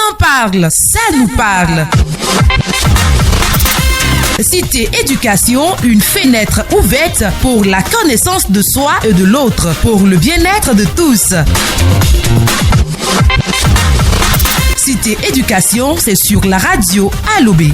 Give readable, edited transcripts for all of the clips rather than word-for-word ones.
en parle, ça nous parle. Cité Éducation, une fenêtre ouverte pour la connaissance de soi et de l'autre, pour le bien-être de tous. Cité Éducation, c'est sur la radio Alobé.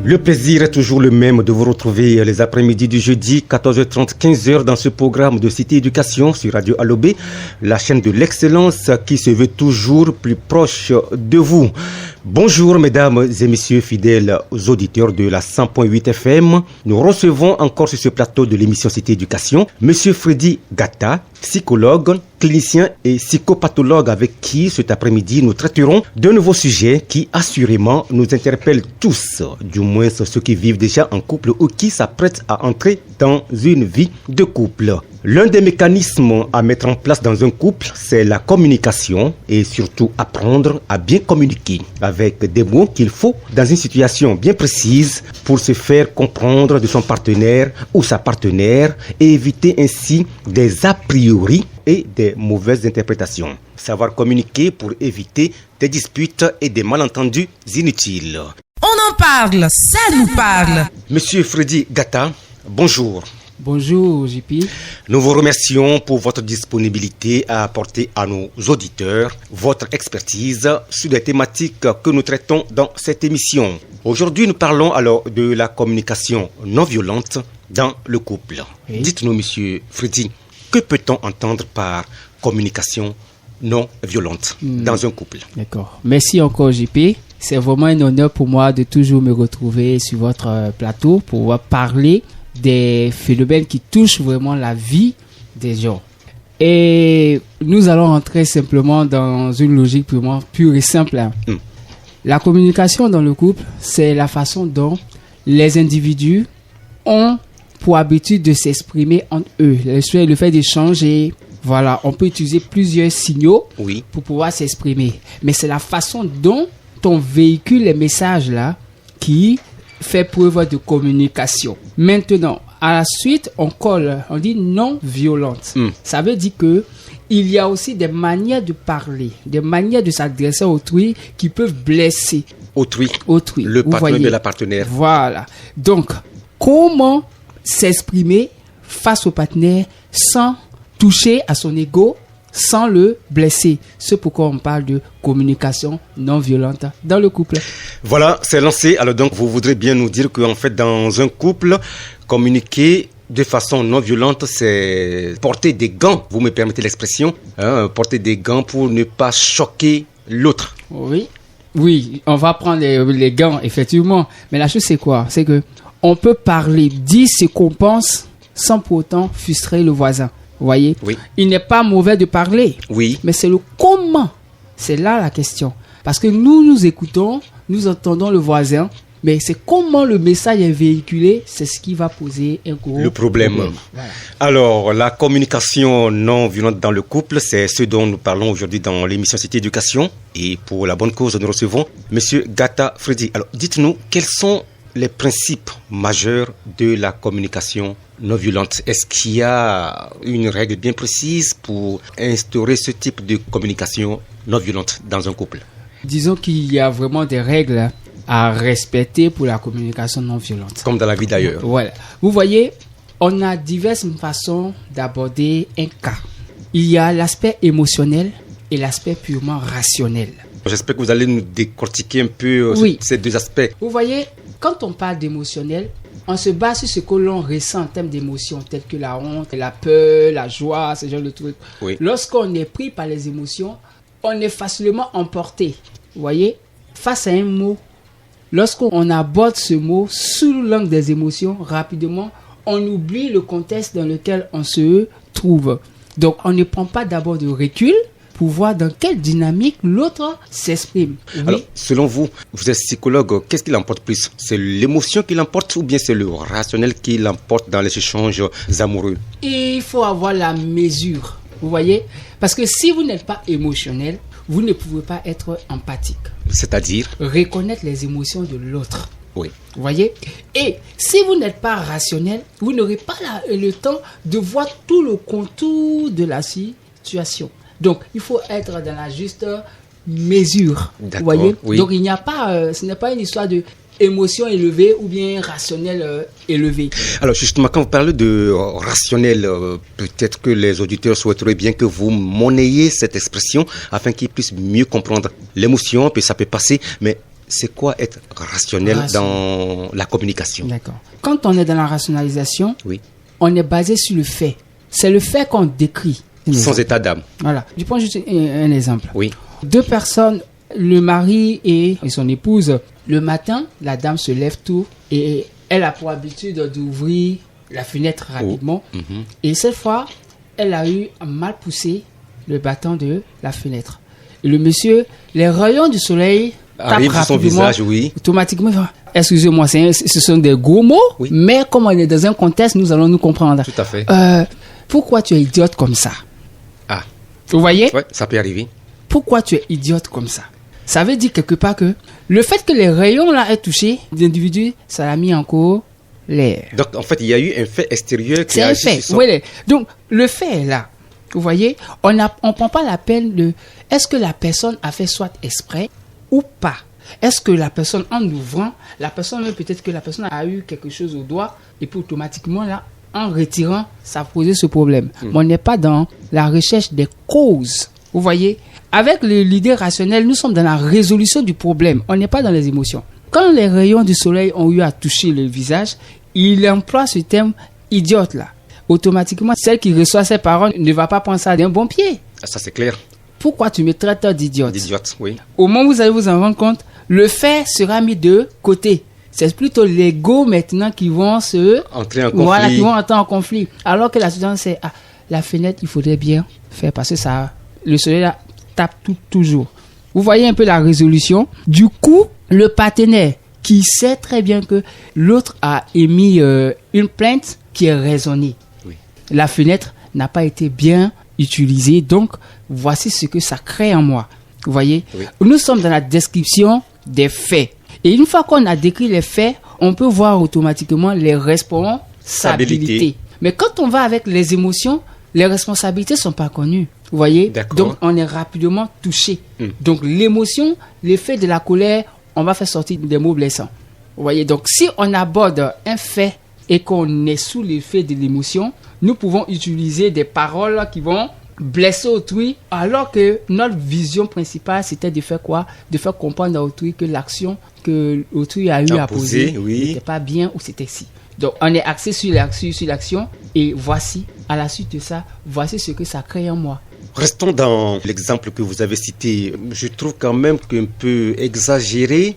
Le plaisir est toujours le même de vous retrouver les après-midi du jeudi 14h30, 15h dans ce programme de Cité Éducation sur Radio Alobé, la chaîne de l'excellence qui se veut toujours plus proche de vous. Bonjour mesdames et messieurs fidèles auditeurs de la 100.8 FM. Nous recevons encore sur ce plateau de l'émission Cité Éducation Monsieur Freddy Gata, psychologue, clinicien et psychopathologue avec qui cet après-midi nous traiterons de nouveaux sujets qui assurément nous interpellent tous, du moins ceux qui vivent déjà en couple ou qui s'apprêtent à entrer dans une vie de couple. L'un des mécanismes à mettre en place dans un couple, c'est la communication et surtout apprendre à bien communiquer avec des mots qu'il faut dans une situation bien précise pour se faire comprendre de son partenaire ou sa partenaire et éviter ainsi des a priori et des mauvaises interprétations. Savoir communiquer pour éviter des disputes et des malentendus inutiles. On en parle, ça nous parle. Monsieur Freddy Gata, bonjour. Bonjour JP. Nous vous remercions pour votre disponibilité à apporter à nos auditeurs votre expertise sur les thématiques que nous traitons dans cette émission. Aujourd'hui, nous parlons alors de la communication non violente dans le couple. Oui. Dites-nous, monsieur Freddy, que peut-on entendre par communication non violente dans un couple? D'accord. Merci encore JP. C'est vraiment un honneur pour moi de toujours me retrouver sur votre plateau pour pouvoir parler des phénomènes qui touchent vraiment la vie des gens. Et nous allons rentrer simplement dans une logique pure et simple. La communication dans le couple, c'est la façon dont les individus ont pour habitude de s'exprimer entre eux. Le fait d'échanger, voilà, on peut utiliser plusieurs signaux pour pouvoir s'exprimer. Mais c'est la façon dont on véhicule les messages là qui fait preuve de communication. Maintenant, à la suite, on dit non violente. Ça veut dire que il y a aussi des manières de parler, des manières de s'adresser à autrui qui peuvent blesser autrui. Le partenaire de la partenaire. Voilà. Donc, comment s'exprimer face au partenaire sans toucher à son ego, sans le blesser. C'est pourquoi on parle de communication non violente dans le couple. Voilà, c'est lancé. Alors donc, vous voudrez bien nous dire qu'en fait, dans un couple, communiquer de façon non violente, c'est porter des gants, vous me permettez l'expression, porter des gants pour ne pas choquer l'autre. Oui, on va prendre les gants, effectivement. Mais la chose, c'est quoi? C'est que on peut parler, dire ce qu'on pense sans pour autant frustrer le voisin. Vous voyez? Oui. Il n'est pas mauvais de parler. Oui. Mais c'est le comment. C'est là la question. Parce que nous écoutons, nous entendons le voisin, mais c'est comment le message est véhiculé, c'est ce qui va poser un gros problème. Voilà. Alors, la communication non violente dans le couple, c'est ce dont nous parlons aujourd'hui dans l'émission Cité Éducation. Et pour la bonne cause, nous recevons Monsieur Gata Freddy. Alors, dites-nous, quels sont les principes majeurs de la communication non violente? Est-ce qu'il y a une règle bien précise pour instaurer ce type de communication non violente dans un couple? Disons qu'il y a vraiment des règles à respecter pour la communication non violente. Comme dans la vie d'ailleurs. Voilà. Vous voyez, on a diverses façons d'aborder un cas. Il y a l'aspect émotionnel et l'aspect purement rationnel. J'espère que vous allez nous décortiquer un peu ces deux aspects. Vous voyez, quand on parle d'émotionnel, on se base sur ce que l'on ressent en termes d'émotions, telles que la honte, la peur, la joie, ce genre de trucs. Oui. Lorsqu'on est pris par les émotions, on est facilement emporté. Vous voyez, face à un mot, lorsqu'on aborde ce mot sous l'angle des émotions, rapidement, on oublie le contexte dans lequel on se trouve. Donc, on ne prend pas d'abord de recul pour voir dans quelle dynamique l'autre s'exprime. Oui. Alors, selon vous, vous êtes psychologue, qu'est-ce qui l'emporte plus? C'est l'émotion qui l'emporte ou bien c'est le rationnel qui l'emporte dans les échanges amoureux? Et il faut avoir la mesure, vous voyez? Parce que si vous n'êtes pas émotionnel, vous ne pouvez pas être empathique. C'est-à-dire? Reconnaître les émotions de l'autre. Oui. Vous voyez? Et si vous n'êtes pas rationnel, vous n'aurez pas le temps de voir tout le contour de la situation. Donc, il faut être dans la juste mesure. D'accord, vous voyez? oui. Donc, il n'y a pas, ce n'est pas une histoire de émotion élevée ou bien rationnel élevé. Alors justement, quand vous parlez de rationnel, peut-être que les auditeurs souhaiteraient bien que vous monnayiez cette expression afin qu'ils puissent mieux comprendre l'émotion, puis ça peut passer, mais c'est quoi être rationnel dans la communication? D'accord. Quand on est dans la rationalisation, oui, on est basé sur le fait. C'est le fait qu'on décrit. Sans état d'âme. Voilà. Je prends juste un exemple. Oui. Deux personnes, le mari et son épouse, le matin, la dame se lève tôt et elle a pour habitude d'ouvrir la fenêtre rapidement. Oh. Mm-hmm. Et cette fois, elle a eu mal poussé le bâton de la fenêtre. Et le monsieur, les rayons du soleil arrive sur son visage, oui. Automatiquement, excusez-moi, ce sont des gros mots, oui. Mais comme on est dans un contexte, nous allons nous comprendre. Tout à fait. Pourquoi tu es idiote comme ça? Ah. Vous voyez? Oui, ça peut arriver. Pourquoi tu es idiote comme ça? Ça veut dire quelque part que le fait que les rayons là aient touché l'individu, ça l'a mis en colère. Donc, en fait, il y a eu un fait extérieur qui a agi fait. sur son... Oui. Donc, le fait est là. Vous voyez, on ne prend pas la peine de... Est-ce que la personne a fait soit exprès ou pas? Est-ce que la personne, en ouvrant, peut-être que la personne a eu quelque chose au doigt et puis automatiquement, là, en retirant, ça a posé ce problème. Mais on n'est pas dans la recherche des causes. Vous voyez? Avec l'idée rationnelle, nous sommes dans la résolution du problème. On n'est pas dans les émotions. Quand les rayons du soleil ont eu à toucher le visage, il emploie ce terme idiote là. Automatiquement, celle qui reçoit ces paroles ne va pas prendre ça d'un bon pied. Ça, c'est clair. Pourquoi tu me traites d'idiote? D'idiote, oui. Au moment où vous allez vous en rendre compte, le fait sera mis de côté. C'est plutôt l'ego maintenant qui vont entrer en conflit. Voilà, qui vont entrer en conflit. Alors que la situation c'est la fenêtre, il faudrait bien faire parce que ça, le soleil là, tape toujours. Vous voyez un peu la résolution. Du coup, le partenaire qui sait très bien que l'autre a émis une plainte qui est raisonnée. Oui. La fenêtre n'a pas été bien utilisée, donc voici ce que ça crée en moi. Vous voyez? Oui. Nous sommes dans la description des faits. Et une fois qu'on a décrit les faits, on peut voir automatiquement les responsabilités. Mais quand on va avec les émotions, les responsabilités ne sont pas connues. Vous voyez? Donc, on est rapidement touché. Donc, l'émotion, l'effet de la colère, on va faire sortir des mots blessants. Vous voyez? Donc, si on aborde un fait et qu'on est sous l'effet de l'émotion, nous pouvons utiliser des paroles qui vont blesser autrui, alors que notre vision principale, c'était de faire quoi? De faire comprendre à autrui que l'action que autrui a eu à poser n'était pas bien ou c'était si. Donc, on est axé sur l'action et voici, à la suite de ça, voici ce que ça crée en moi. Restons dans l'exemple que vous avez cité. Je trouve quand même qu'un peu exagéré,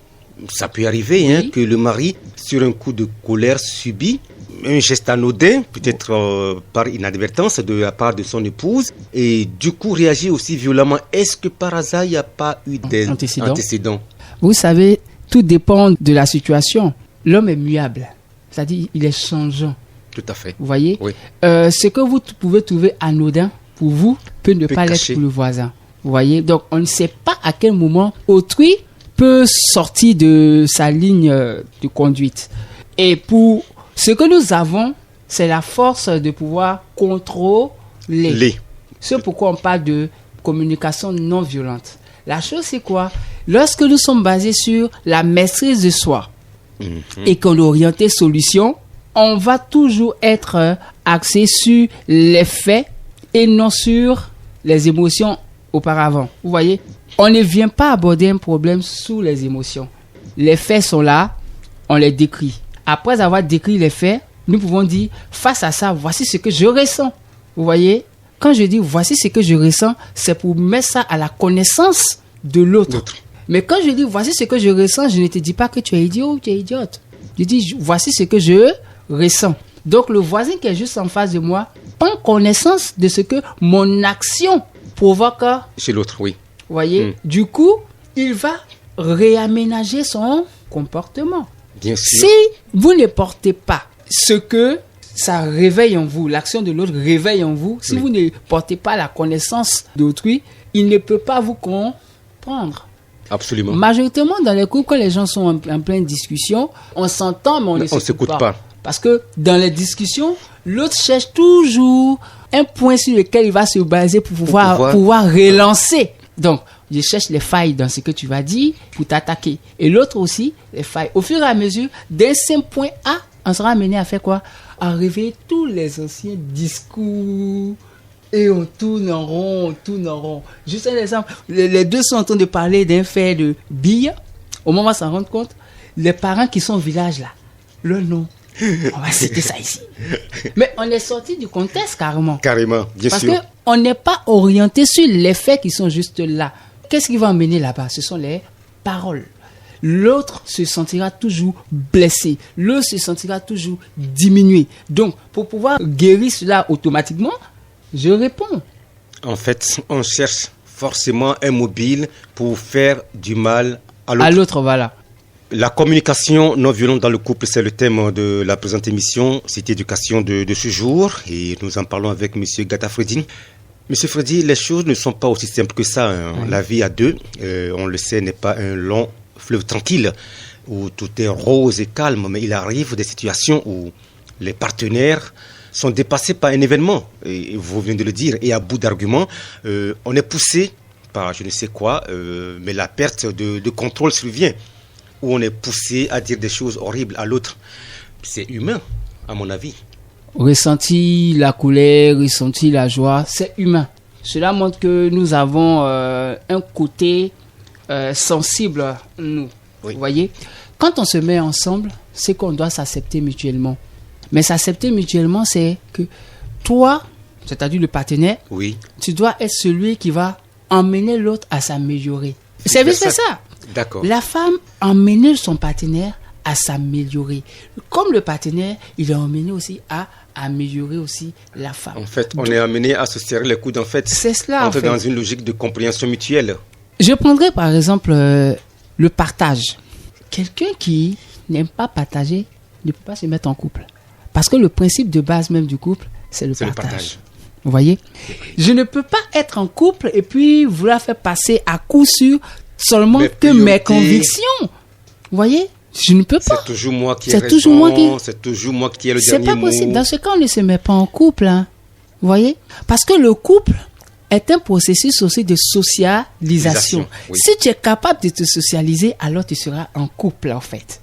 ça peut arriver, que le mari, sur un coup de colère subi, un geste anodin, peut-être par inadvertance de la part de son épouse, et du coup réagit aussi violemment. Est-ce que par hasard, il n'y a pas eu d'antécédents? Vous savez, tout dépend de la situation. L'homme est muable, c'est-à-dire il est changeant. Tout à fait. Vous voyez? Oui. Ce que vous pouvez trouver anodin pour vous peut ne pas l'être pour le voisin. Vous voyez? Donc, on ne sait pas à quel moment autrui peut sortir de sa ligne de conduite. Et pour ce que nous avons, c'est la force de pouvoir contrôler. C'est pourquoi on parle de communication non violente. La chose, c'est quoi? Lorsque nous sommes basés sur la maîtrise de soi et qu'on est orienté solution, on va toujours être axé sur les faits et non sur les émotions auparavant. Vous voyez? On ne vient pas aborder un problème sous les émotions. Les faits sont là, on les décrit. Après avoir décrit les faits, nous pouvons dire, face à ça, voici ce que je ressens. Vous voyez? Quand je dis, voici ce que je ressens, c'est pour mettre ça à la connaissance de l'autre. Mais quand je dis, voici ce que je ressens, je ne te dis pas que tu es idiot ou tu es idiote. Je dis, voici ce que je ressens. Donc, le voisin qui est juste en face de moi prend connaissance de ce que mon action provoque chez l'autre, oui. Vous voyez, du coup, il va réaménager son comportement. Bien sûr. Si vous ne portez pas ce que ça réveille en vous, l'action de l'autre réveille en vous, si vous ne portez pas la connaissance d'autrui, il ne peut pas vous comprendre. Absolument. Majoritairement, dans les couples, quand les gens sont en pleine discussion, on s'entend, mais on ne s'écoute pas. Parce que dans les discussions, l'autre cherche toujours un point sur lequel il va se baser pour pouvoir relancer. Donc, je cherche les failles dans ce que tu vas dire pour t'attaquer. Et l'autre aussi, les failles. Au fur et à mesure, d'un simple point A, on sera amené à faire quoi? À réveiller tous les anciens discours. Et on tourne en rond. Juste un exemple. Les deux sont en train de parler d'un fait de billes. Au moment où on s'en rend compte, les parents qui sont au village là, le nom. On va citer ça ici. Mais on est sorti du contexte carrément. Carrément, bien sûr. Parce qu'on n'est pas orienté sur les faits qui sont juste là. Qu'est-ce qui va emmener là-bas? Ce sont les paroles. L'autre se sentira toujours blessé. L'autre se sentira toujours diminué. Donc, pour pouvoir guérir cela automatiquement, je réponds. En fait, on cherche forcément un mobile pour faire du mal à l'autre. À l'autre, voilà. La communication non violente dans le couple, c'est le thème de la présente émission Cité Éducation de ce jour. Et nous en parlons avec M. Gata Freddy. Monsieur Freddy, les choses ne sont pas aussi simples que ça. Hein. Oui. La vie à deux, on le sait, n'est pas un long fleuve tranquille où tout est rose et calme. Mais il arrive des situations où les partenaires sont dépassés par un événement. Et vous venez de le dire. Et à bout d'arguments, on est poussé par je ne sais quoi, mais la perte de contrôle survient. Où on est poussé à dire des choses horribles à l'autre. C'est humain, à mon avis. Ressenti la colère, ressenti la joie, c'est humain. Cela montre que nous avons un côté sensible, nous. Oui. Vous voyez, quand on se met ensemble, c'est qu'on doit s'accepter mutuellement. Mais s'accepter mutuellement, c'est que toi, c'est-à-dire le partenaire, oui, tu dois être celui qui va emmener l'autre à s'améliorer. C'est vice-versa. D'accord. La femme emmène son partenaire à s'améliorer. Comme le partenaire, il est emmené aussi à améliorer aussi la femme. En fait, on est amené à se serrer les coudes. En fait, c'est cela. Entre dans une logique de compréhension mutuelle. Je prendrais par exemple le partage. Quelqu'un qui n'aime pas partager ne peut pas se mettre en couple. Parce que le principe de base même du couple, c'est le partage. Vous voyez? Je ne peux pas être en couple et puis vouloir faire passer à coup sûr seulement que mes convictions. Vous voyez? Je ne peux pas. C'est toujours moi qui ai raison. C'est toujours moi qui ai le dernier mot. C'est pas possible. Dans ce cas, on ne se met pas en couple. Hein. Vous voyez? Parce que le couple est un processus aussi de socialisation. Oui. Si tu es capable de te socialiser, alors tu seras en couple en fait.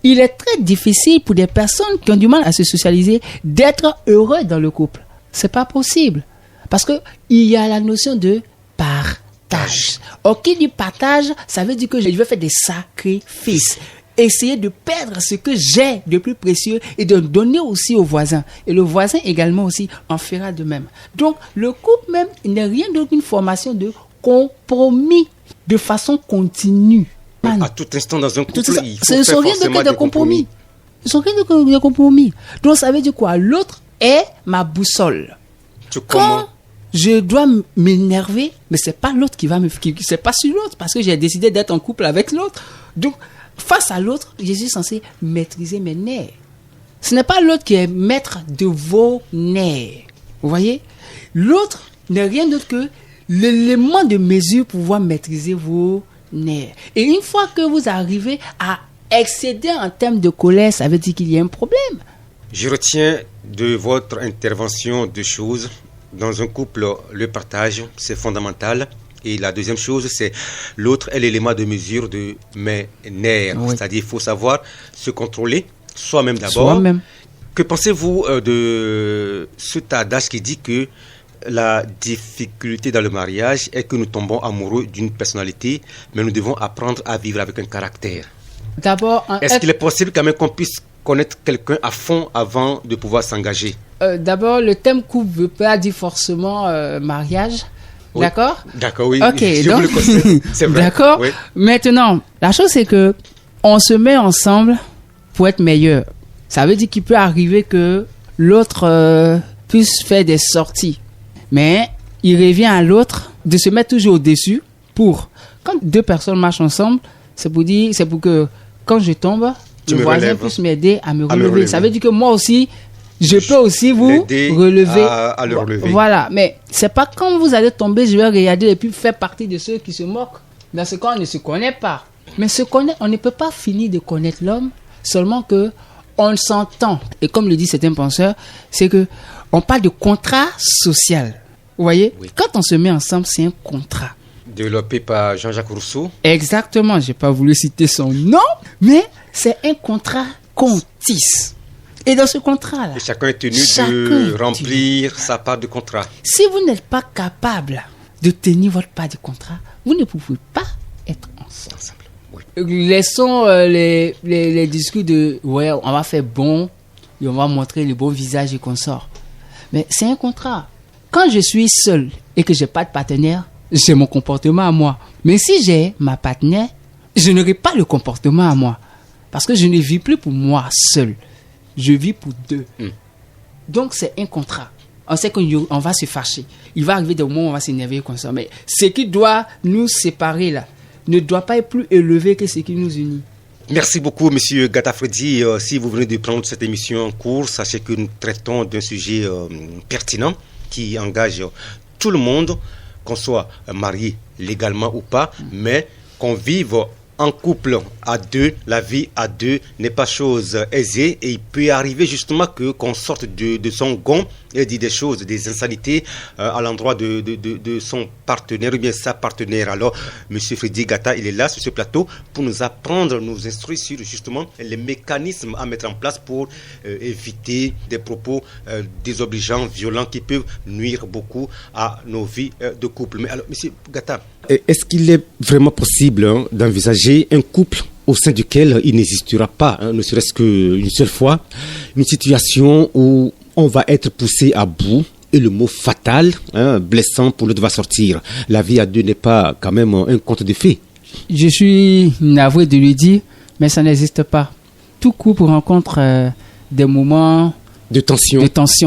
Il est très difficile pour des personnes qui ont du mal à se socialiser d'être heureux dans le couple. C'est pas possible. Parce que il y a la notion de partage. Or, qui dit partage, ça veut dire que je vais faire des sacrifices. Essayer de perdre ce que j'ai de plus précieux et de donner aussi au voisin. Et le voisin également aussi en fera de même. Donc, le couple même n'est rien d'autre qu'une formation de compromis de façon continue. À tout instant dans un couple, il faut ce ne sont rien que de compromis. Ce ne sont rien que de compromis. Donc, ça veut dire quoi? L'autre est ma boussole. Quand je dois m'énerver, mais c'est pas l'autre qui va c'est pas sur l'autre parce que j'ai décidé d'être en couple avec l'autre. Donc, face à l'autre, je suis censé maîtriser mes nerfs. Ce n'est pas l'autre qui est maître de vos nerfs. Vous voyez? L'autre n'est rien d'autre que l'élément de mesure pour pouvoir maîtriser vos nerfs. Et une fois que vous arrivez à excéder en termes de colère, ça veut dire qu'il y a un problème. Je retiens de votre intervention deux choses. Dans un couple, le partage, c'est fondamental. Et la deuxième chose, c'est l'autre est l'élément de mesure de mes nerfs. Oui. C'est-à-dire qu'il faut savoir se contrôler soi-même d'abord. Soi-même. Que pensez-vous de cet adage qui dit que la difficulté dans le mariage est que nous tombons amoureux d'une personnalité, mais nous devons apprendre à vivre avec un caractère. D'abord, est-ce qu'il est possible quand même qu'on puisse connaître quelqu'un à fond avant de pouvoir s'engager? D'abord, le thème couple ne veut pas dire forcément mariage. Oui. D'accord? D'accord, oui. Ok, je donc, vous le conseille. C'est vrai. D'accord. Oui. Maintenant, la chose c'est que on se met ensemble pour être meilleur. Ça veut dire qu'il peut arriver que l'autre puisse faire des sorties. Mais il revient à l'autre de se mettre toujours au-dessus pour, quand deux personnes marchent ensemble, c'est pour que quand je tombe, le voisin puisse m'aider à me relever. Ça veut dire que moi aussi, je peux aussi vous relever. À le relever. Voilà, mais c'est pas quand vous allez tomber, je vais regarder et puis faire partie de ceux qui se moquent. Dans ce cas, on ne se connaît pas. Mais on ne peut pas finir de connaître l'homme, seulement que on s'entend. Et comme le dit certains penseurs, c'est que on parle de contrat social. Vous voyez, quand on se met ensemble, c'est un contrat. Développé par Jean-Jacques Rousseau. Exactement, j'ai pas voulu citer son nom, mais c'est un contrat qu'on tisse. Et dans ce contrat-là, et chacun est tenu de remplir sa part de contrat. Si vous n'êtes pas capable de tenir votre part de contrat, vous ne pouvez pas être ensemble. Oui. Laissons les discours de ouais, on va faire bon et on va montrer le bon visage et qu'on sort. Mais c'est un contrat. Quand je suis seul et que j'ai pas de partenaire, j'ai mon comportement à moi. Mais si j'ai ma partenaire, je n'aurai pas le comportement à moi. Parce que je ne vis plus pour moi seul. Je vis pour deux. Donc, c'est un contrat. On sait qu'on va se fâcher. Il va arriver des moments où on va s'énerver comme ça. Mais ce qui doit nous séparer là ne doit pas être plus élevé que ce qui nous unit. Merci beaucoup, Monsieur Gata Freddy. Si vous venez de prendre cette émission en cours, sachez que nous traitons d'un sujet pertinent qui engage tout le monde, qu'on soit marié légalement ou pas, mais qu'on vive en couple à deux. La vie à deux n'est pas chose aisée et il peut arriver justement qu'on sorte de son gond et dit des choses, des insanités à l'endroit de son partenaire ou bien sa partenaire. Alors, M. Freddy Gata, il est là sur ce plateau pour nous apprendre, nous instruire sur justement les mécanismes à mettre en place pour éviter des propos désobligeants, violents qui peuvent nuire beaucoup à nos vies de couple. Mais alors, M. Gata, est-ce qu'il est vraiment possible d'envisager un couple au sein duquel il n'existera pas, ne serait-ce qu'une seule fois, une situation où on va être poussé à bout et le mot fatal, blessant pour l'autre va sortir. La vie à deux n'est pas quand même un conte de fées. Je suis navré de lui dire, mais ça n'existe pas. Tout couple rencontre des moments de tension,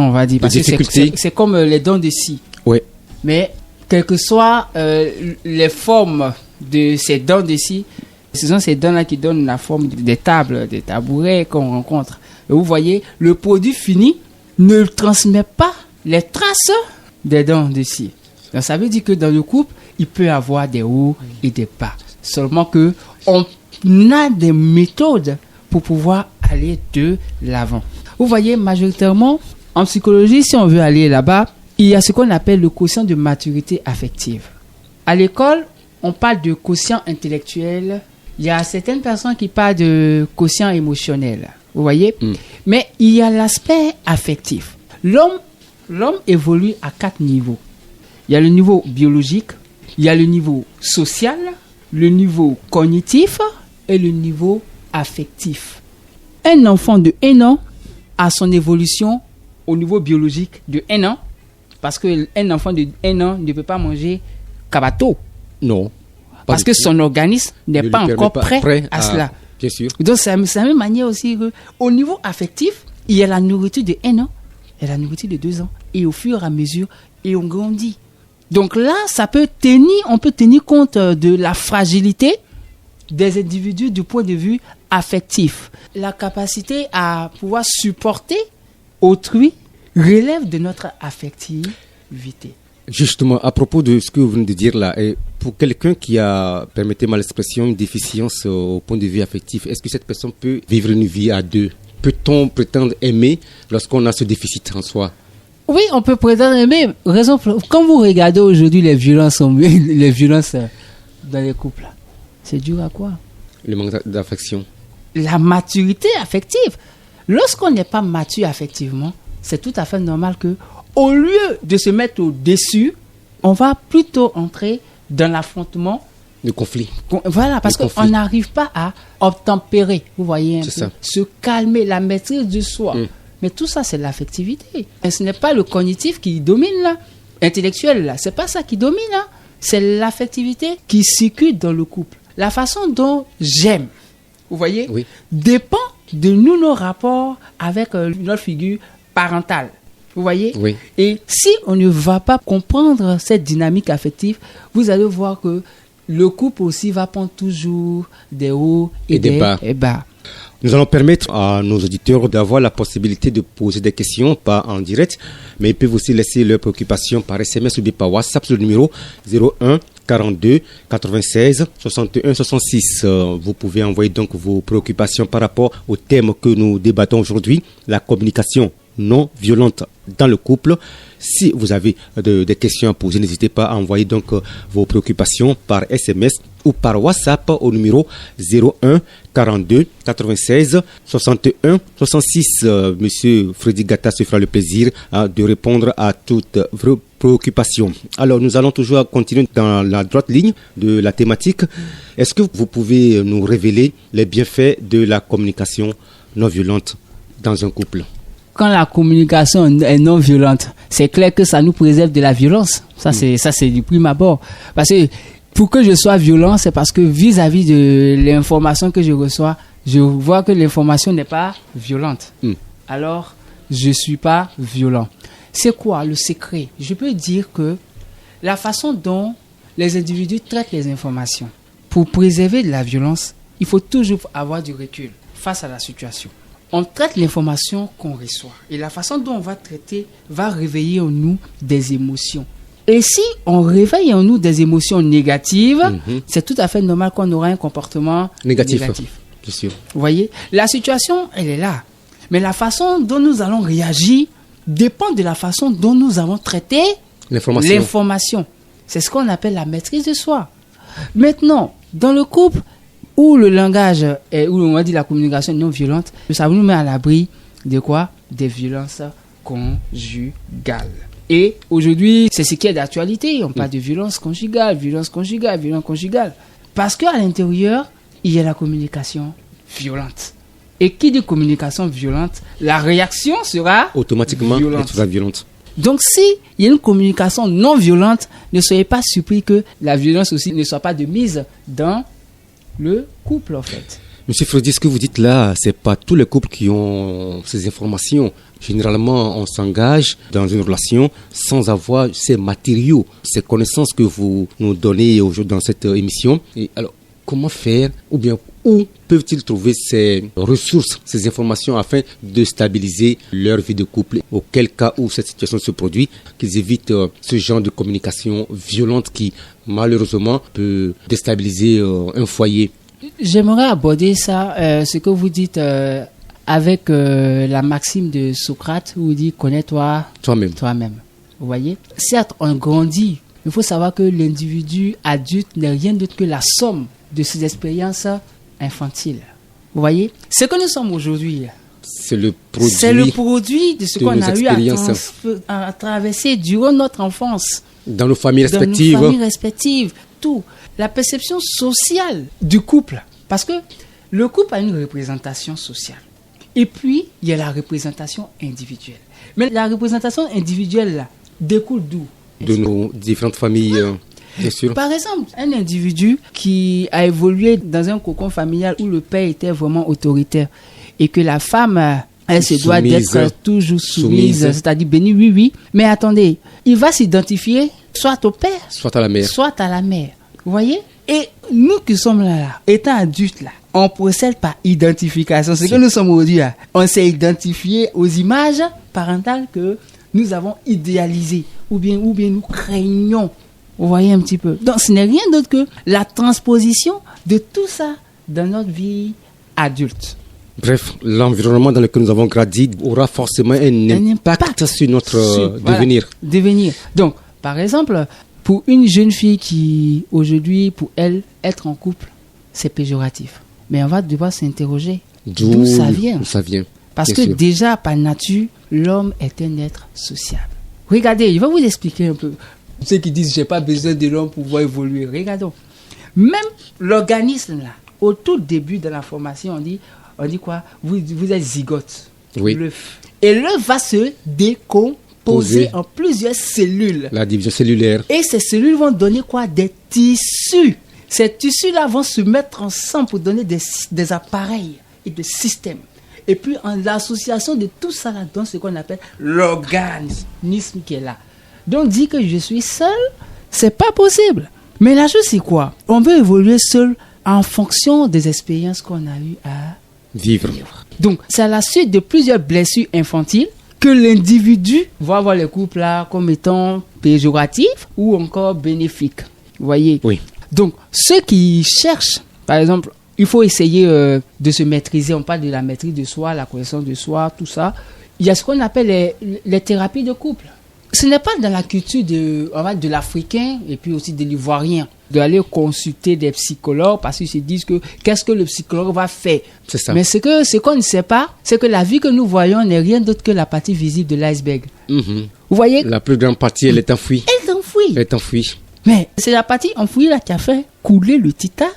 on va dire. Parce que c'est comme les dents de scie. Ouais. Mais quelles que soient les formes de ces dents de scie, ce sont ces dents-là qui donnent la forme des tables, des tabourets qu'on rencontre. Et vous voyez, le produit fini ne transmet pas les traces des dents de scie. Donc ça veut dire que dans le couple, il peut y avoir des hauts et des bas. Seulement que on a des méthodes pour pouvoir aller de l'avant. Vous voyez, majoritairement, en psychologie, si on veut aller là-bas, il y a ce qu'on appelle le quotient de maturité affective. À l'école, on parle de quotient intellectuel. Il y a certaines personnes qui parlent de quotient émotionnel. Vous voyez? Mais il y a l'aspect affectif. L'homme évolue à 4 niveaux. Il y a le niveau biologique, il y a le niveau social, le niveau cognitif et le niveau affectif. Un enfant de 1 an a son évolution au niveau biologique de 1 an, parce qu'un enfant de 1 an ne peut pas manger cabato. Non. Parce que son organisme n'est pas encore prêt à cela. Bien sûr. Donc, c'est la même manière aussi qu'au niveau affectif, il y a la nourriture de 1 an et la nourriture de 2 ans. Et au fur et à mesure, et on grandit. Donc là, on peut tenir compte de la fragilité des individus du point de vue affectif. La capacité à pouvoir supporter autrui relève de notre affectivité. Justement, à propos de ce que vous venez de dire là, et pour quelqu'un qui a, permettez-moi l'expression, une déficience au point de vue affectif, est-ce que cette personne peut vivre une vie à deux? Peut-on prétendre aimer lorsqu'on a ce déficit en soi? Oui, on peut prétendre aimer. Quand vous regardez aujourd'hui les violences dans les couples, c'est dû à quoi? Le manque d'affection. La maturité affective. Lorsqu'on n'est pas mature affectivement, c'est tout à fait normal que, au lieu de se mettre au-dessus, on va plutôt entrer dans l'affrontement. Le conflit. Voilà, parce qu'on n'arrive pas à obtempérer, vous voyez, se calmer, la maîtrise de soi. Mais tout ça, c'est l'affectivité. Et ce n'est pas le cognitif qui domine là, intellectuel là. C'est pas ça qui domine là. C'est l'affectivité qui circule dans le couple. La façon dont j'aime, vous voyez, dépend de nos rapports avec notre figure parentale. Vous voyez? Oui. Et si on ne va pas comprendre cette dynamique affective, vous allez voir que le couple aussi va prendre toujours des hauts et des bas. Nous allons permettre à nos auditeurs d'avoir la possibilité de poser des questions, pas en direct, mais ils peuvent aussi laisser leurs préoccupations par SMS ou bien par WhatsApp sur le numéro 01 42 96 61 66. Vous pouvez envoyer donc vos préoccupations par rapport au thème que nous débattons aujourd'hui, la communication non violente dans le couple. Si vous avez des questions à poser, n'hésitez pas à envoyer donc vos préoccupations par SMS ou par WhatsApp au numéro 01 42 96 61 66. Monsieur Freddy Gata se fera le plaisir de répondre à toutes vos préoccupations. Alors, nous allons toujours continuer dans la droite ligne de la thématique. Est-ce que vous pouvez nous révéler les bienfaits de la communication non violente dans un couple? Quand la communication est non violente, c'est clair que ça nous préserve de la violence. Ça, c'est du prime abord. Parce que pour que je sois violent, c'est parce que vis-à-vis de l'information que je reçois, je vois que l'information n'est pas violente. Alors, je ne suis pas violent. C'est quoi le secret? Je peux dire que la façon dont les individus traitent les informations, pour préserver de la violence, il faut toujours avoir du recul face à la situation. On traite l'information qu'on reçoit. Et la façon dont on va traiter va réveiller en nous des émotions. Et si on réveille en nous des émotions négatives, c'est tout à fait normal qu'on aura un comportement négatif. Bien sûr. Vous voyez, la situation, elle est là. Mais la façon dont nous allons réagir dépend de la façon dont nous avons traité l'information. C'est ce qu'on appelle la maîtrise de soi. Maintenant, dans le couple, où le langage est, où on va dire la communication non violente, ça nous met à l'abri de quoi? Des violences conjugales. Et aujourd'hui, c'est ce qui est d'actualité. On parle de violence conjugale. Parce qu'à l'intérieur, il y a la communication violente. Et qui dit communication violente, la réaction sera automatiquement violente. Donc, si il y a une communication non violente, ne soyez pas surpris que la violence aussi ne soit pas de mise dans le couple, en fait. Monsieur Freddy, ce que vous dites là, c'est pas tous les couples qui ont ces informations. Généralement, on s'engage dans une relation sans avoir ces matériaux, ces connaissances que vous nous donnez aujourd'hui dans cette émission. Et alors, comment faire, ou bien où peuvent-ils trouver ces ressources, ces informations afin de stabiliser leur vie de couple? Auquel cas où cette situation se produit, qu'ils évitent ce genre de communication violente qui, malheureusement, peut déstabiliser un foyer. J'aimerais aborder ça, ce que vous dites avec la maxime de Socrate où il dit « connais-toi toi-même ». Vous voyez? Certes, on grandit. Il faut savoir que l'individu adulte n'est rien d'autre que la somme de ses expériences infantiles. Vous voyez? Ce que nous sommes aujourd'hui, c'est le produit de ce qu'on a eu à traverser durant notre enfance. Dans nos familles respectives. Tout. La perception sociale du couple. Parce que le couple a une représentation sociale. Et puis, il y a la représentation individuelle. Mais la représentation individuelle, là, découle d'où? De nos différentes familles, bien sûr. Par exemple, un individu qui a évolué dans un cocon familial où le père était vraiment autoritaire et que la femme, elle se doit d'être toujours soumise, c'est-à-dire bénie, oui. Mais attendez, il va s'identifier soit au père, soit à la mère. Vous voyez? Et nous qui sommes là, étant adultes, là, on procède par identification. C'est que nous sommes aujourd'hui là. On s'est identifié aux images parentales que nous avons idéalisées ou bien nous craignons. Vous voyez un petit peu. Donc, ce n'est rien d'autre que la transposition de tout ça dans notre vie adulte. Bref, l'environnement dans lequel nous avons grandi aura forcément un impact sur notre devenir. Donc, par exemple, pour une jeune fille qui, aujourd'hui, pour elle, être en couple, c'est péjoratif. Mais on va devoir s'interroger d'où ça vient. Parce que déjà, par nature, l'homme est un être sociable. Regardez, je vais vous expliquer un peu. Ceux qui disent, j'ai pas besoin de l'homme pour pouvoir évoluer. Regardons. Même l'organisme, là, au tout début de la formation, on dit quoi? Vous êtes zygote. Oui. L'œuf. Et l'œuf va se décomposer en plusieurs cellules. La division cellulaire. Et ces cellules vont donner quoi? Des tissus. Ces tissus-là vont se mettre ensemble pour donner des appareils et des systèmes. Et puis, en l'association de tout ça là-dedans, ce qu'on appelle l'organisme qui est là. Donc, dire que je suis seul, c'est pas possible. Mais la chose, c'est quoi? On veut évoluer seul en fonction des expériences qu'on a eues à vivre. Donc, c'est à la suite de plusieurs blessures infantiles que l'individu va voir les couples là comme étant péjoratifs ou encore bénéfiques. Vous voyez? Oui. Donc, ceux qui cherchent, par exemple, il faut essayer de se maîtriser. On parle de la maîtrise de soi, la connaissance de soi, tout ça. Il y a ce qu'on appelle les thérapies de couple. Ce n'est pas dans la culture de l'Africain et puis aussi de l'Ivoirien d'aller consulter des psychologues parce qu'ils se disent que qu'est-ce que le psychologue va faire. C'est ça. Mais ce qu'on ne sait pas, c'est que la vie que nous voyons n'est rien d'autre que la partie visible de l'iceberg. Mm-hmm. Vous voyez? La plus grande partie, elle est enfouie. Elle est enfouie. Mais c'est la partie enfouie là qui a fait couler le Titanic.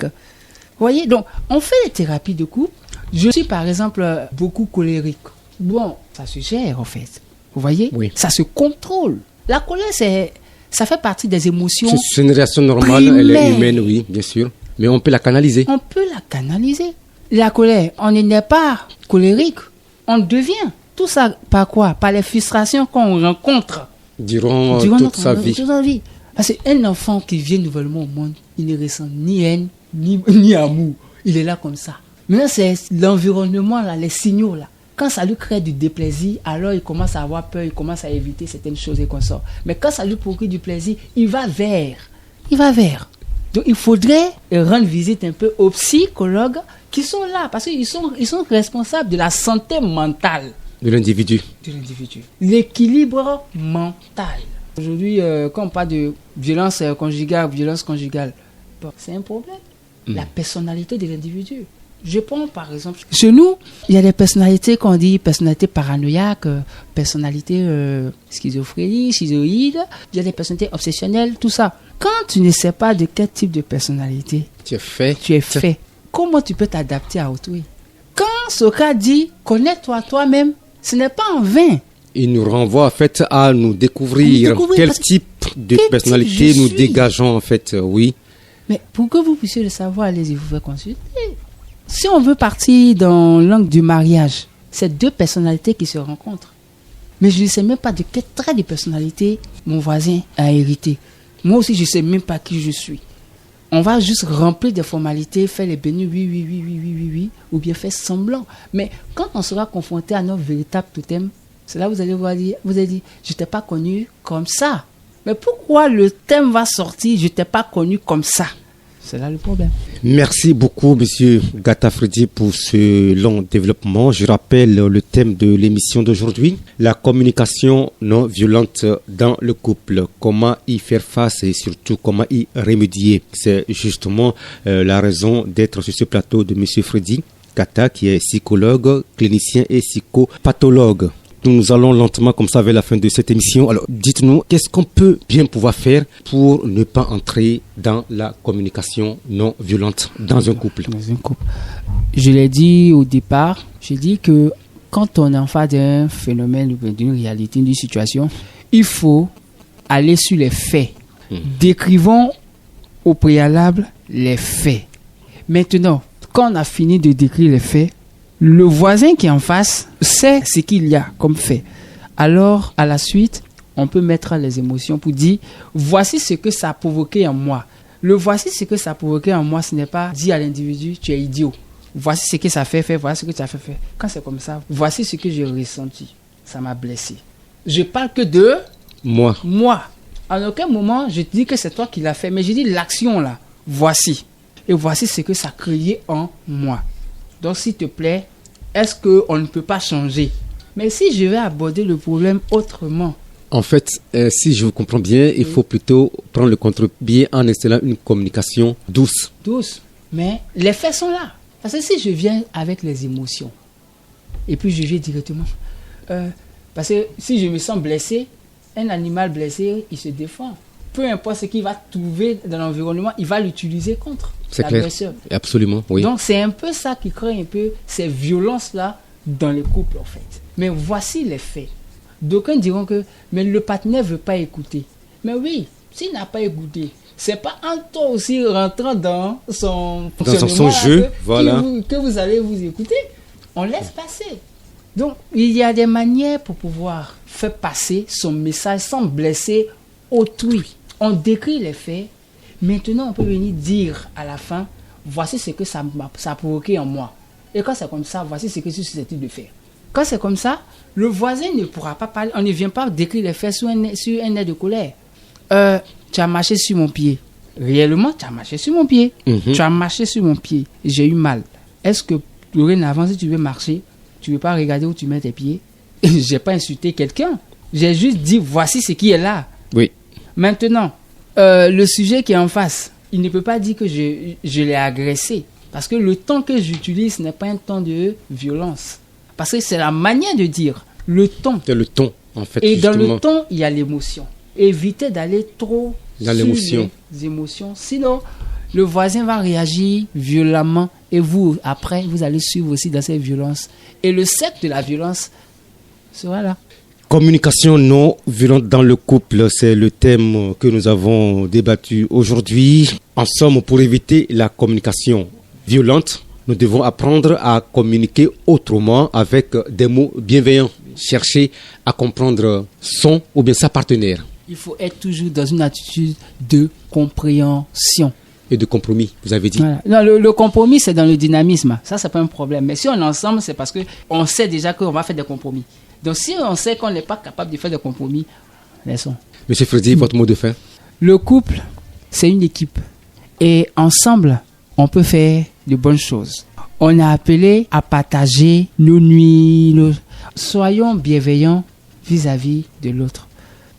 Vous voyez? Donc, on fait des thérapies de couple. Je suis par exemple beaucoup colérique. Bon, ça se gère en fait. Vous voyez? Oui. Ça se contrôle. La colère, ça fait partie des émotions. C'est une réaction normale, primaires. Elle est humaine, oui, bien sûr. Mais on peut la canaliser. On peut la canaliser. La colère, on n'est pas colérique. On devient. Tout ça par quoi? Par les frustrations qu'on rencontre. Durant toute sa vie. Parce qu'un enfant qui vient nouvellement au monde, il ne ressent ni haine, ni amour. Il est là comme ça. Maintenant, c'est l'environnement, là, les signaux, là. Quand ça lui crée du déplaisir, alors il commence à avoir peur, il commence à éviter certaines choses et qu'on sort. Mais quand ça lui procure du plaisir, il va vers. Donc, il faudrait rendre visite un peu aux psychologues qui sont là, parce qu'ils sont responsables de la santé mentale de l'individu. L'équilibre mental. Aujourd'hui, quand on parle de violence conjugale, bon, c'est un problème. La personnalité de l'individu. Je prends par exemple, chez nous, il y a des personnalités qu'on dit personnalité paranoïaque, personnalité schizophrénie, schizoïde, il y a des personnalités obsessionnelles, tout ça. Quand tu ne sais pas de quel type de personnalité tu es fait, comment tu peux t'adapter à autrui? Quand Socrate dit connais-toi toi-même, ce n'est pas en vain. Il nous renvoie en fait à nous découvrir quel type de personnalité nous dégageons en fait, oui. Mais pour que vous puissiez le savoir, allez-y, vous pouvez consulter. Si on veut partir dans l'angle du mariage, c'est deux personnalités qui se rencontrent. Mais je ne sais même pas de quel trait de personnalité mon voisin a hérité. Moi aussi, je ne sais même pas qui je suis. On va juste remplir des formalités, faire les bénis, oui, ou bien faire semblant. Mais quand on sera confronté à notre véritable totem, c'est là que vous allez dire, je t'ai pas connu comme ça. Mais pourquoi le thème va sortir, je t'ai pas connu comme ça? C'est là le problème. Merci beaucoup, Monsieur Gata Freddy, pour ce long développement. Je rappelle le thème de l'émission d'aujourd'hui, la communication non violente dans le couple. Comment y faire face et surtout comment y remédier. C'est justement la raison d'être sur ce plateau de Monsieur Freddy Gata, qui est psychologue, clinicien et psychopathologue. Nous allons lentement comme ça vers la fin de cette émission. Alors, dites-nous, qu'est-ce qu'on peut bien pouvoir faire pour ne pas entrer dans la communication non violente dans un couple? Je l'ai dit au départ, j'ai dit que quand on est en face d'un phénomène, d'une réalité, d'une situation, il faut aller sur les faits. Décrivons au préalable les faits. Maintenant, quand on a fini de décrire les faits, le voisin qui est en face sait ce qu'il y a comme fait. Alors, à la suite, on peut mettre les émotions pour dire voici ce que ça a provoqué en moi. Le voici ce que ça a provoqué en moi, ce n'est pas dire à l'individu tu es idiot. Voici ce que ça fait faire, voici ce que tu as fait faire. Quand c'est comme ça, voici ce que j'ai ressenti. Ça m'a blessé. Je parle que de moi. En aucun moment, je dis que c'est toi qui l'as fait, mais je dis l'action là. Voici. Et voici ce que ça a créé en moi. Donc, s'il te plaît, est-ce qu'on ne peut pas changer? Mais si je vais aborder le problème autrement. En fait, si je vous comprends bien, il faut plutôt prendre le contre-pied en installant une communication douce. Douce. Mais les faits sont là. Parce que si je viens avec les émotions, et puis je viens directement, parce que si je me sens blessé, un animal blessé, il se défend. Peu importe ce qu'il va trouver dans l'environnement, il va l'utiliser contre l'agresseur. Absolument, oui. Donc, c'est un peu ça qui crée un peu ces violences-là dans les couples, en fait. Mais voici les faits. D'aucuns diront que mais le partenaire ne veut pas écouter. Mais oui, s'il n'a pas écouté, c'est pas en toi aussi rentrant dans son jeu, voilà, que vous allez vous écouter. on laisse passer. Donc, il y a des manières pour pouvoir faire passer son message sans blesser autrui. On décrit les faits. Maintenant, on peut venir dire à la fin, voici ce que ça a provoqué en moi. Et quand c'est comme ça, voici ce que je suis susceptible de faire. Quand c'est comme ça, le voisin ne pourra pas parler. On ne vient pas décrire les faits sur un air de colère. Tu as marché sur mon pied. Réellement, tu as marché sur mon pied. Tu as marché sur mon pied. J'ai eu mal. Est-ce que dorénavant, si tu veux marcher, tu ne veux pas regarder où tu mets tes pieds? Je n'ai pas insulté quelqu'un. J'ai juste dit, voici ce qui est là. Oui. Maintenant, le sujet qui est en face, il ne peut pas dire que je l'ai agressé. Parce que le ton que j'utilise n'est pas un ton de violence. Parce que c'est la manière de dire. Le ton. C'est le ton, en fait. Et justement. dans le ton, il y a l'émotion. Évitez d'aller trop dans sur l'émotion. Les émotions. Sinon, le voisin va réagir violemment. Et vous, après, vous allez suivre aussi dans cette violence. Et le cercle de la violence sera là. Communication non violente dans le couple, c'est le thème que nous avons débattu aujourd'hui. En somme, pour éviter la communication violente, nous devons apprendre à communiquer autrement avec des mots bienveillants. Chercher à comprendre son ou bien sa partenaire. Il faut être toujours dans une attitude de compréhension. Et de compromis, vous avez dit. Voilà. Non, le compromis, c'est dans le dynamisme. Ça, c'est pas un problème. Mais si on est ensemble, c'est parce qu'on sait déjà qu'on va faire des compromis. Donc, si on sait qu'on n'est pas capable de faire des compromis, laissons. Monsieur Freddy, votre mot de fin? Le couple, c'est une équipe. Et ensemble, on peut faire de bonnes choses. On est appelé à partager nos nuits. Soyons bienveillants vis-à-vis de l'autre.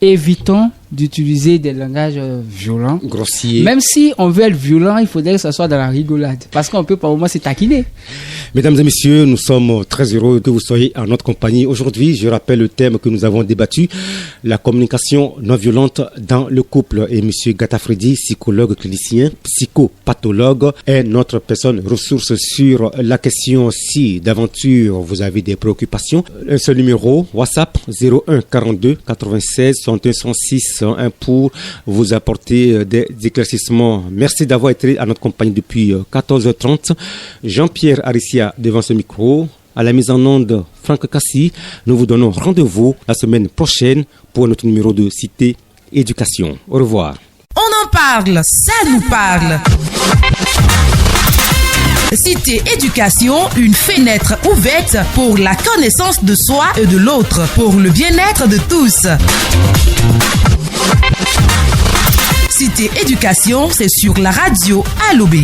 Évitons d'utiliser des langages violents. Grossiers. Même si on veut être violent, il faudrait que ce soit dans la rigolade. Parce qu'on peut pas au moins se taquiner. Mesdames et messieurs, nous sommes très heureux que vous soyez en notre compagnie aujourd'hui. Je rappelle le thème que nous avons débattu, la communication non violente dans le couple. Et monsieur Gata Freddy, psychologue clinicien, psychopathologue, est notre personne ressource sur la question. Si d'aventure vous avez des préoccupations, un seul numéro, WhatsApp 01 42 96 61 106 pour vous apporter des éclaircissements. Merci d'avoir été à notre compagnie depuis 14h30. Jean-Pierre Arissia devant ce micro. À la mise en onde, Franck Cassi. Nous vous donnons rendez-vous la semaine prochaine pour notre numéro de Cité Éducation. Au revoir. On en parle, ça nous parle. Cité Éducation, une fenêtre ouverte pour la connaissance de soi et de l'autre, pour le bien-être de tous. Cité Éducation, c'est sur la radio Alobé.